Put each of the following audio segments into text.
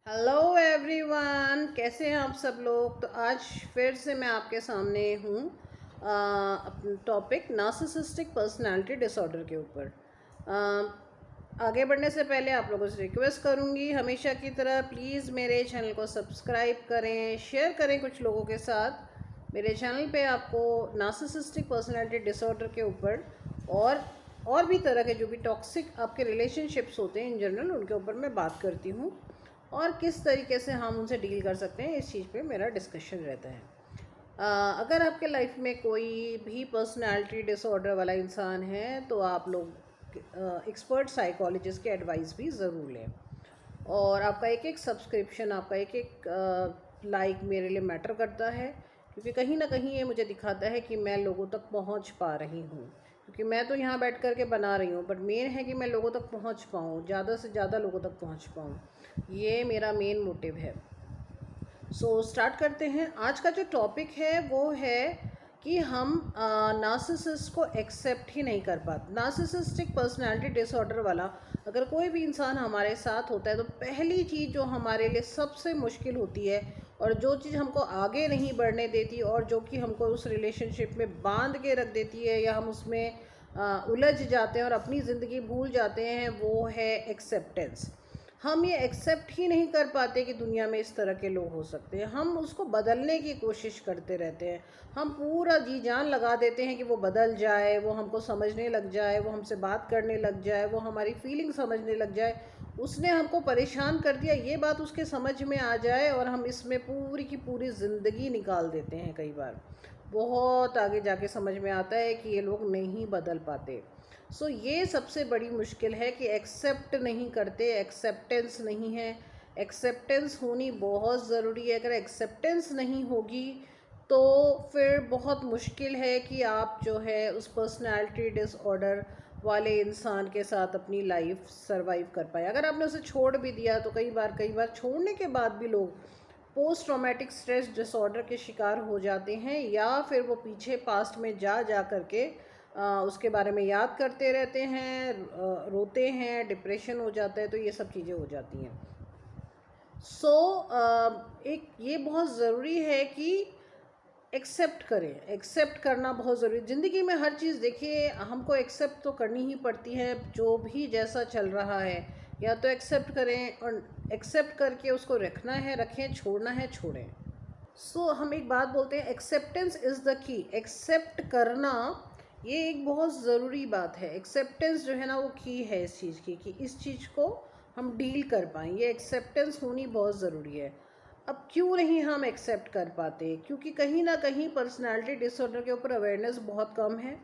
Hello everyone, कैसे हैं आप सब लोग। तो आज फिर से मैं आपके सामने हूँ अपना टॉपिक नार्सिसिस्टिक पर्सनालिटी डिसऑर्डर के ऊपर। आगे बढ़ने से पहले आप लोगों से रिक्वेस्ट करूँगी, हमेशा की तरह प्लीज़ मेरे चैनल को सब्सक्राइब करें, शेयर करें कुछ लोगों के साथ। मेरे चैनल पे आपको नार्सिसिस्टिक पर्सनालिटी डिसऑर्डर के ऊपर और भी तरह के जो भी टॉक्सिक आपके रिलेशनशिप्स होते हैं इन जनरल, उनके ऊपर मैं बात करती हूँ और किस तरीके से हम उनसे डील कर सकते हैं, इस चीज़ पे मेरा डिस्कशन रहता है। अगर आपके लाइफ में कोई भी पर्सनालिटी डिसऑर्डर वाला इंसान है तो आप लोग एक्सपर्ट साइकोलॉजिस्ट की एडवाइस भी ज़रूर लें। और आपका एक एक सब्सक्रिप्शन, आपका एक एक लाइक मेरे लिए मैटर करता है, क्योंकि कहीं ना कहीं ये मुझे दिखाता है कि मैं लोगों तक पहुंच पा रही हूँ। क्योंकि मैं तो यहाँ बैठ कर के बना रही हूँ, बट मेन है कि मैं लोगों तक पहुँच पाऊँ, ज़्यादा से ज़्यादा लोगों तक पहुँच पाऊँ। ये मेरा मेन मोटिव है। स्टार्ट करते हैं। आज का जो टॉपिक है वो है कि हम नार्सिसिस्ट को एक्सेप्ट ही नहीं कर पाते। नार्सिसिस्टिक पर्सनालिटी डिसऑर्डर वाला अगर कोई भी इंसान हमारे साथ होता है तो पहली चीज़ जो हमारे लिए सबसे मुश्किल होती है और जो चीज़ हमको आगे नहीं बढ़ने देती और जो कि हमको उस रिलेशनशिप में बांध के रख देती है या हम उसमें उलझ जाते हैं और अपनी ज़िंदगी भूल जाते हैं, वो है एक्सेप्टेंस। हम ये एक्सेप्ट ही नहीं कर पाते कि दुनिया में इस तरह के लोग हो सकते हैं। हम उसको बदलने की कोशिश करते रहते हैं। हम पूरा जी जान लगा देते हैं कि वो बदल जाए, वो हमको समझने लग जाए, वो हमसे बात करने लग जाए, वो हमारी फीलिंग समझने लग जाए। उसने हमको परेशान कर दिया, ये बात उसके समझ में आ जाए और हम इसमें पूरी की पूरी ज़िंदगी निकाल देते हैं। कई बार बहुत आगे जाके समझ में आता है कि ये लोग नहीं बदल पाते। ये सबसे बड़ी मुश्किल है कि एक्सेप्ट नहीं करते, एक्सेप्टेंस नहीं है। एक्सेप्टेंस होनी बहुत ज़रूरी है। अगर एक्सेप्टेंस नहीं होगी तो फिर बहुत मुश्किल है कि आप जो है उस पर्सनालिटी डिसऑर्डर वाले इंसान के साथ अपनी लाइफ सरवाइव कर पाए। अगर आपने उसे छोड़ भी दिया तो कई बार छोड़ने के बाद भी लोग पोस्ट ट्रॉमेटिक स्ट्रेस डिसऑर्डर के शिकार हो जाते हैं, या फिर वो पीछे पास्ट में जा करके उसके बारे में याद करते रहते हैं, रोते हैं, डिप्रेशन हो जाता है, तो ये सब चीज़ें हो जाती हैं। एक ये बहुत ज़रूरी है कि एक्सेप्ट करें। एक्सेप्ट करना बहुत ज़रूरी है ज़िंदगी में। हर चीज़ देखिए हमको एक्सेप्ट तो करनी ही पड़ती है, जो भी जैसा चल रहा है या तो एक्सेप्ट करें और एक्सेप्ट करके उसको रखना है रखें, छोड़ना है छोड़ें। हम एक बात बोलते हैं, acceptance is the key. Accept करना ये एक बहुत ज़रूरी बात है। एक्सेप्टेंस जो है ना वो की है इस चीज़ की, कि इस चीज़ को हम डील कर पाएँ। ये एक्सेप्टेंस होनी बहुत ज़रूरी है। अब क्यों नहीं हम एक्सेप्ट कर पाते? क्योंकि कहीं ना कहीं पर्सनालिटी डिसऑर्डर के ऊपर अवेयरनेस बहुत कम है।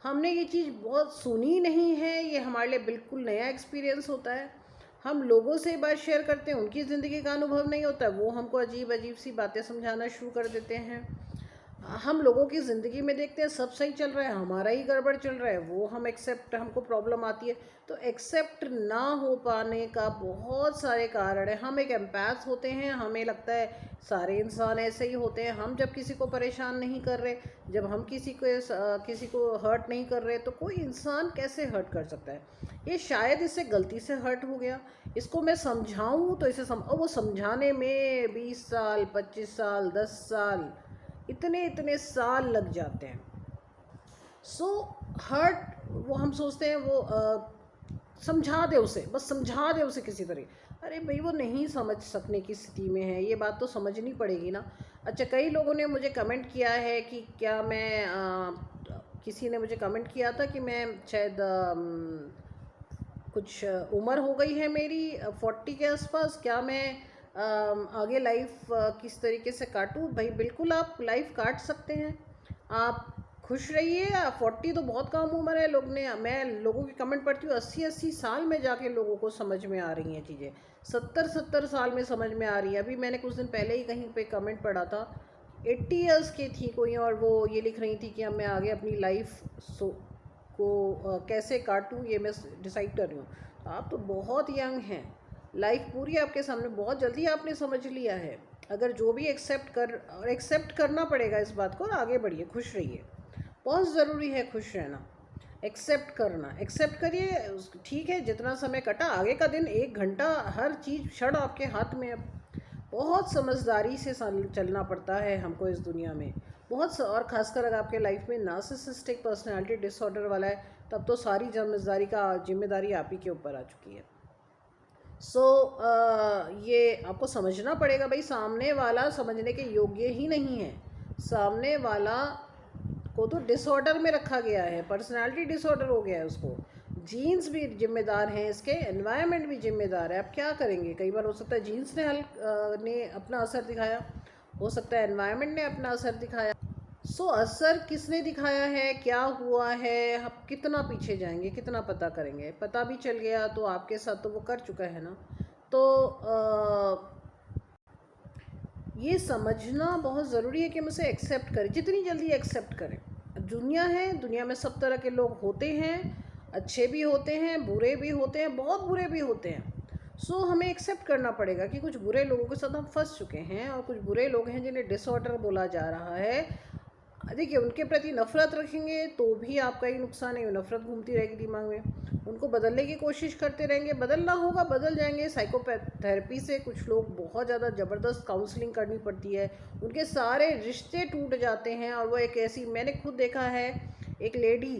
हमने ये चीज़ बहुत सुनी नहीं है, ये हमारे लिए बिल्कुल नया एक्सपीरियंस होता है। हम लोगों से बात शेयर करते हैं, उनकी ज़िंदगी का अनुभव नहीं होता, वो हमको अजीब अजीब सी बातें समझाना शुरू कर देते हैं। हम लोगों की ज़िंदगी में देखते हैं सब सही चल रहा है, हमारा ही गड़बड़ चल रहा है, वो हम एक्सेप्ट, हमको प्रॉब्लम आती है। तो एक्सेप्ट ना हो पाने का बहुत सारे कारण है। हम एक एम्पैथ होते हैं, हमें लगता है सारे इंसान ऐसे ही होते हैं। हम जब किसी को परेशान नहीं कर रहे, जब हम किसी को हर्ट नहीं कर रहे, तो कोई इंसान कैसे हर्ट कर सकता है? ये शायद इससे गलती से हर्ट हो गया, इसको मैं समझाऊँ तो और वो समझाने में 20 साल, 25 साल, 10 साल, इतने इतने साल लग जाते हैं। हर्ट, वो हम सोचते हैं वो समझा दे उसे, बस समझा दे उसे किसी तरह। अरे भाई वो नहीं समझ सकने की स्थिति में है, ये बात तो समझनी पड़ेगी ना। अच्छा, कई लोगों ने मुझे कमेंट किया है कि क्या मैं किसी ने मुझे कमेंट किया था कि मैं शायद कुछ उम्र हो गई है मेरी 40 के आसपास, क्या मैं आगे लाइफ किस तरीके से काटूं? भाई बिल्कुल आप लाइफ काट सकते हैं, आप खुश रहिए। 40 तो बहुत कम उम्र है। मैं लोगों की कमेंट पढ़ती हूँ, 80-80 साल में जाके लोगों को समझ में आ रही हैं चीज़ें, 70-70 साल में समझ में आ रही है। अभी मैंने कुछ दिन पहले ही कहीं पे कमेंट पढ़ा था, 80 ईयर्स की थी कोई, और वो ये लिख रही थी कि अब मैं आगे अपनी लाइफ को कैसे काटूं ये मैं डिसाइड कर रही हूँ। आप तो बहुत यंग हैं, लाइफ पूरी आपके सामने, बहुत जल्दी आपने समझ लिया है। अगर जो भी एक्सेप्ट करना पड़ेगा इस बात को, और आगे बढ़िए, खुश रहिए। बहुत ज़रूरी है खुश रहना। एक्सेप्ट करना, एक्सेप्ट करिए, ठीक है, जितना समय कटा आगे का दिन 1 घंटा, हर चीज़ क्षण आपके हाथ में है। बहुत समझदारी से चलना पड़ता है हमको इस दुनिया में, और ख़ासकर अगर आपके लाइफ में नार्सिसिस्टिक पर्सनालिटी डिसऑर्डर वाला है, तब तो सारी जिम्मेदारी आप ही के ऊपर आ चुकी है। ये आपको समझना पड़ेगा भाई, सामने वाला समझने के योग्य ही नहीं है। सामने वाला को तो डिसऑर्डर में रखा गया है, पर्सनालिटी डिसऑर्डर हो गया है उसको। जीन्स भी जिम्मेदार हैं इसके, एनवायरनमेंट भी जिम्मेदार है। आप क्या करेंगे? कई बार हो सकता है जीन्स ने अपना असर दिखाया, हो सकता है एनवायरनमेंट ने अपना असर दिखाया। असर किसने दिखाया है, क्या हुआ है, आप कितना पीछे जाएंगे, कितना पता करेंगे? पता भी चल गया तो आपके साथ तो वो कर चुका है ना। तो ये समझना बहुत ज़रूरी है कि हम उसे एक्सेप्ट करें, जितनी जल्दी एक्सेप्ट करें। दुनिया है, दुनिया में सब तरह के लोग होते हैं, अच्छे भी होते हैं, बुरे भी होते हैं, बहुत बुरे भी होते हैं। हमें एक्सेप्ट करना पड़ेगा कि कुछ बुरे लोगों के साथ हम फंस चुके हैं, और कुछ बुरे लोग हैं जिन्हें डिसऑर्डर बोला जा रहा है। देखिए, उनके प्रति नफ़रत रखेंगे तो भी आपका ही नुकसान है, नफ़रत घूमती रहेगी दिमाग में। उनको बदलने की कोशिश करते रहेंगे, बदलना होगा, बदल जाएंगे। साइकोथेरेपी से कुछ लोग बहुत ज़्यादा ज़बरदस्त काउंसलिंग करनी पड़ती है, उनके सारे रिश्ते टूट जाते हैं। और वो एक ऐसी, मैंने खुद देखा है, एक लेडी,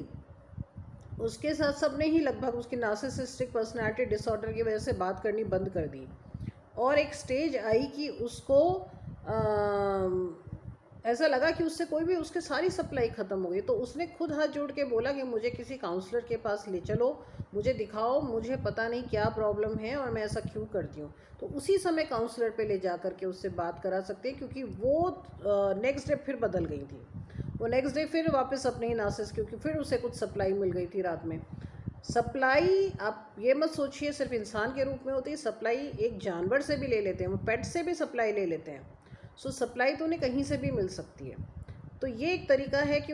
उसके साथ सबने ही लगभग उसकी नार्सिसिस्टिक पर्सनैलिटी डिसऑर्डर की वजह से बात करनी बंद कर दी, और एक स्टेज आई कि उसको ऐसा लगा कि उससे कोई भी, उसके सारी सप्लाई ख़त्म हो गई। तो उसने खुद हाथ जोड़ के बोला कि मुझे किसी काउंसलर के पास ले चलो, मुझे दिखाओ, मुझे पता नहीं क्या प्रॉब्लम है और मैं ऐसा क्यों करती हूँ। तो उसी समय काउंसलर पे ले जा कर के उससे बात करा सकते हैं, क्योंकि वो नेक्स्ट डे फिर बदल गई थी। वो नेक्स्ट डे फिर वापस अपने ही नासिस, क्योंकि फिर उसे कुछ सप्लाई मिल गई थी रात में। सप्लाई, आप ये मत सोचिए सिर्फ इंसान के रूप में होती है, सप्लाई एक जानवर से भी ले लेते हैं, वो पेट से भी सप्लाई ले लेते हैं। सप्लाई तो उन्हें कहीं से भी मिल सकती है। तो ये एक तरीका है कि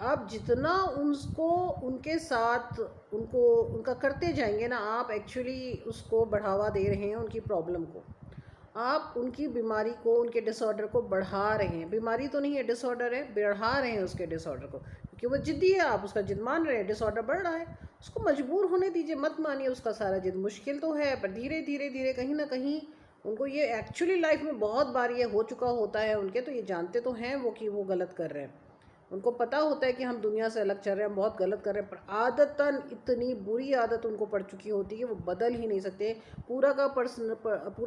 आप जितना उनको उनके साथ उनका करते जाएंगे ना, आप एक्चुअली उसको बढ़ावा दे रहे हैं, उनकी प्रॉब्लम को। आप उनकी बीमारी को, उनके डिसऑर्डर को बढ़ा रहे हैं। बीमारी तो नहीं है, डिसऑर्डर है, बढ़ा रहे हैं उसके डिसऑर्डर को, क्योंकि वो जिद्दी है, आप उसका जिद मान रहे हैं, डिसऑर्डर बढ़ रहा है। उसको मजबूर होने दीजिए, मत मानिए उसका सारा जिद। मुश्किल तो है, पर धीरे धीरे धीरे कहीं ना कहीं उनको ये एक्चुअली लाइफ में बहुत बार ये हो चुका होता है उनके, तो ये जानते तो हैं वो कि वो गलत कर रहे हैं। उनको पता होता है कि हम दुनिया से अलग चल रहे हैं, बहुत गलत कर रहे हैं, पर आदतन इतनी बुरी आदत उनको पड़ चुकी होती है कि वो बदल ही नहीं सकते। पूरा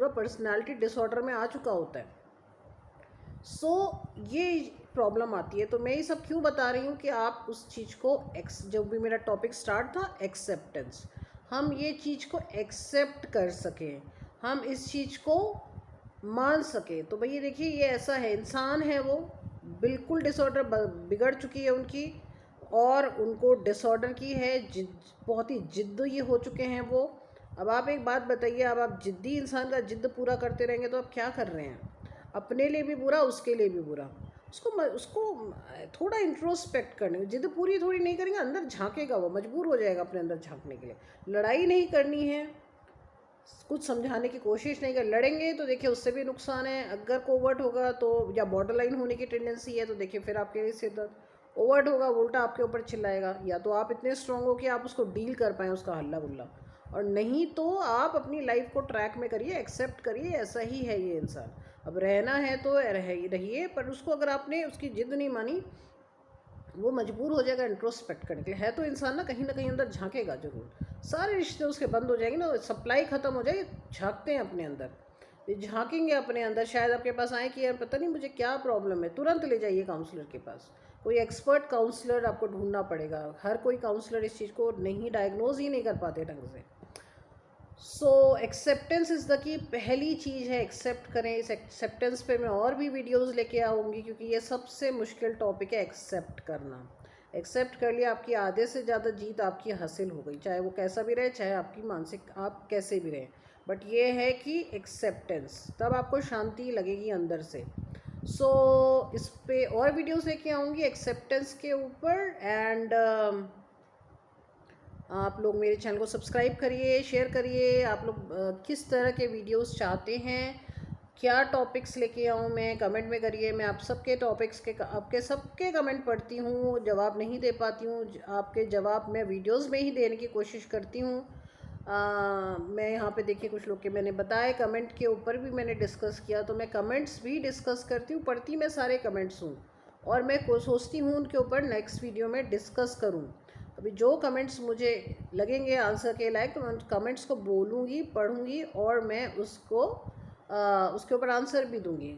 पर्सनालिटी डिसऑर्डर में आ चुका होता है। ये प्रॉब्लम आती है। तो मैं ये सब क्यों बता रही हूँ कि आप उस चीज़ को जब भी मेरा टॉपिक स्टार्ट था एक्सेप्टेंस, हम ये चीज़ को एक्सेप्ट कर सकें, हम इस चीज़ को मान सकें। तो भैया देखिए, ये ऐसा है, इंसान है, वो बिल्कुल डिसऑर्डर बिगड़ चुकी है उनकी, और उनको डिसऑर्डर की है, बहुत ही जिद्दी हो चुके हैं वो। अब आप एक बात बताइए, अब आप जिद्दी इंसान का जिद्द पूरा करते रहेंगे तो आप क्या कर रहे हैं? अपने लिए भी बुरा, उसके लिए भी बुरा। उसको थोड़ा इंट्रोस्पेक्ट करने, जिद पूरी थोड़ी नहीं करेंगे, अंदर झांकेगा, वो मजबूर हो जाएगा अपने अंदर झांकने के लिए। लड़ाई नहीं करनी है, कुछ समझाने की कोशिश नहीं कर, लड़ेंगे तो देखिए उससे भी नुकसान है। अगर कोवर्ट होगा तो, या बॉर्डर लाइन होने की टेंडेंसी है, तो देखिए फिर आपके लिए सिर दर्द। ओवर्ट होगा, उल्टा आपके ऊपर चिल्लाएगा। या तो आप इतने स्ट्रांग हो कि आप उसको डील कर पाएँ, उसका हल्ला गुल्ला, और नहीं तो आप अपनी लाइफ को ट्रैक में करिए, एक्सेप्ट करिए, ऐसा ही है ये इंसान। अब रहना है तो रहिए, पर उसको अगर आपने उसकी जिद नहीं मानी, वो मजबूर हो जाएगा इंट्रोस्पेक्ट करने के लिए। है तो इंसान ना कहीं अंदर झांकेगा जरूर। सारे रिश्ते उसके बंद हो जाएंगे ना, सप्लाई ख़त्म हो जाएगी, झांकते हैं अपने अंदर, ये झांकेंगे अपने अंदर। शायद आपके पास आए कि यार पता नहीं मुझे क्या प्रॉब्लम है, तुरंत ले जाइए काउंसलर के पास। कोई एक्सपर्ट काउंसलर आपको ढूंढना पड़ेगा। हर कोई काउंसलर इस चीज़ को नहीं डायग्नोज ही नहीं कर पाते ढंग से। एक्सेप्टेंस इज़ द की पहली चीज़ है, एक्सेप्ट करें। इस एक्सेप्टेंस पे मैं और भी वीडियोस लेके आऊँगी, क्योंकि ये सबसे मुश्किल टॉपिक है, एक्सेप्ट करना। एक्सेप्ट कर लिया, आपकी आधे से ज़्यादा जीत आपकी हासिल हो गई, चाहे वो कैसा भी रहे, चाहे आपकी मानसिक आप कैसे भी रहें। बट ये है कि एक्सेप्टेंस, तब आपको शांति लगेगी अंदर से। इस पे और वीडियोस लेके आऊँगी एक्सेप्टेंस के ऊपर। एंड आप लोग मेरे चैनल को सब्सक्राइब करिए, शेयर करिए। आप लोग किस तरह के वीडियोस चाहते हैं, क्या टॉपिक्स लेके आऊँ मैं, कमेंट में करिए। मैं आप सबके टॉपिक्स के आपके सबके कमेंट पढ़ती हूँ, जवाब नहीं दे पाती हूँ, आपके जवाब मैं वीडियोस में ही देने की कोशिश करती हूँ। मैं यहाँ पे देखिए कुछ लोग के मैंने बताए, कमेंट के ऊपर भी मैंने डिस्कस किया, तो मैं कमेंट्स भी डिस्कस करती हूँ, पढ़ती मैं सारे कमेंट्स हूँ और मैं सोचती हूँ उनके ऊपर नेक्स्ट वीडियो में डिस्कस करूँ। अभी जो कमेंट्स मुझे लगेंगे आंसर के लायक, तो मैं उन कमेंट्स को बोलूँगी, पढ़ूँगी और मैं उसके ऊपर आंसर भी दूँगी।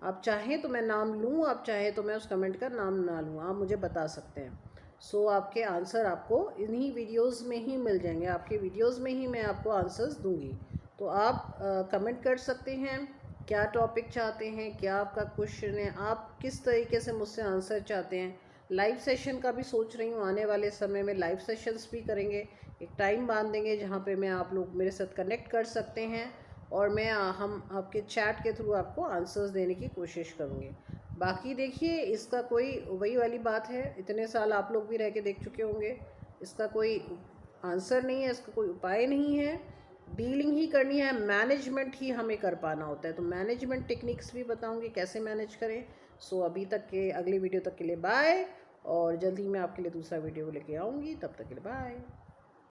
आप चाहें तो मैं नाम लूँ, आप चाहें तो मैं उस कमेंट का नाम ना लूँ, आप मुझे बता सकते हैं। सो आपके आंसर आपको इन्हीं वीडियोस में ही मिल जाएंगे, आपके वीडियोस में ही मैं आपको आंसर्स दूंगी। तो आप कमेंट कर सकते हैं क्या टॉपिक चाहते हैं, क्या आपका क्वेश्चन है, आप किस तरीके से मुझसे आंसर चाहते हैं। लाइव सेशन का भी सोच रही हूँ, आने वाले समय में लाइव सेशंस भी करेंगे। एक टाइम बांध देंगे जहाँ पे मैं आप लोग मेरे साथ कनेक्ट कर सकते हैं और हम आपके चैट के थ्रू आपको आंसर्स देने की कोशिश करूँगी। बाकी देखिए, इसका कोई वही वाली बात है, इतने साल आप लोग भी रह के देख चुके होंगे, इसका कोई आंसर नहीं है, इसका कोई उपाय नहीं है। डीलिंग ही करनी है, मैनेजमेंट ही हमें कर पाना होता है। तो मैनेजमेंट टेक्निक्स भी बताऊंगी कैसे मैनेज करें। सो अभी तक के अगली वीडियो तक के लिए बाय, और जल्दी मैं आपके लिए दूसरा वीडियो लेके आऊँगी। तब तक के लिए बाय।